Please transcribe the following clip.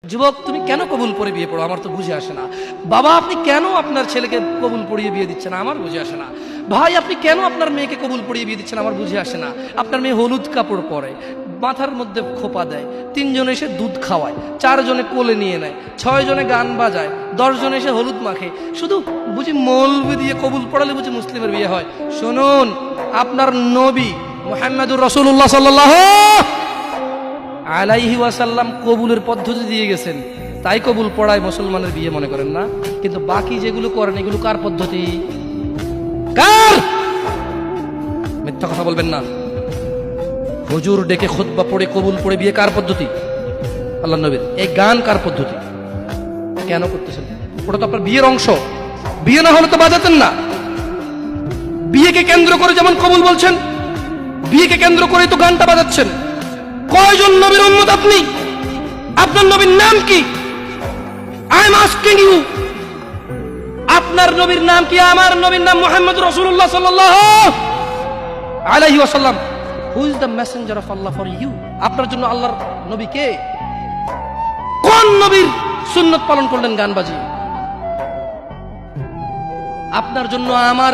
যুবক, তুমি কেন কবুল পড়ে বিয়ে পড়ো? আমার তো বুঝে আসে না। বাবা, আপনি কেন আপনার ছেলেকে কবুল পড়িয়ে বিয়ে দিচ্ছেন? আমার বুঝে আসে না। ভাই, আপনি কেন আপনার মেয়েকে কবুল পড়িয়ে বিয়ে দিচ্ছেন? আমার বুঝে আসে না। আপনার মেয়ে হলুদ কাপড় পরে, মাথার মধ্যে খোপা দেয়, 3 জন এসে দুধ খাওয়ায়, 4 জনে কোলে নিয়ে নেয়, 6 জনে গান বাজায়, 10 জন এসে হলুদ মাখে। শুধু বুঝি মৌলবি দিয়ে কবুল পড়ালে বুঝি মুসলিমের বিয়ে হয়? শুনুন, আপনার নবী মুহাম্মদুর রাসূলুল্লাহ সাল্লাল্লাহু আলাইহি ওয়াসাল্লাম কবুলের পদ্ধতি দিয়ে গেছেন, তাই কবুল পড়ায় মুসলমানের বিয়ে মনে করেন না। কিন্তু বাকি যেগুলো করেন এগুলো কার পদ্ধতি? কার? মিথ্যা কথা বলবেন না। হুজুর ডেকে খুতবা পড়ে কবুল পড়ে বিয়ে কার পদ্ধতি? আল্লাহর নবীর। এই গান কার পদ্ধতি? কেন করতেছেন? ওটা তো আপনার বিয়ের অংশ। বিয়ে না হলে তো বাজাতেন না। বিয়েকে কেন্দ্র করে যেমন কবুল বলছেন, বিয়েকে কেন্দ্র করে তো গানটা বাজাচ্ছেন। কয়জন নবীর উম্মত আপনি? আপনার নবীর নাম কি? আই এম আস্কিং ইউ, আপনার নবীর নাম কি? আমার নবীর নাম মুহাম্মদ রাসূলুল্লাহ সাল্লাল্লাহু আলাইহি ওয়াসাল্লাম। Who is the messenger of Allah for you? আপনার জন্য আল্লাহর নবী কে? কোন নবীর সুন্নাত পালন করলেন গান বাজিয়ে? আপনার জন্য আমার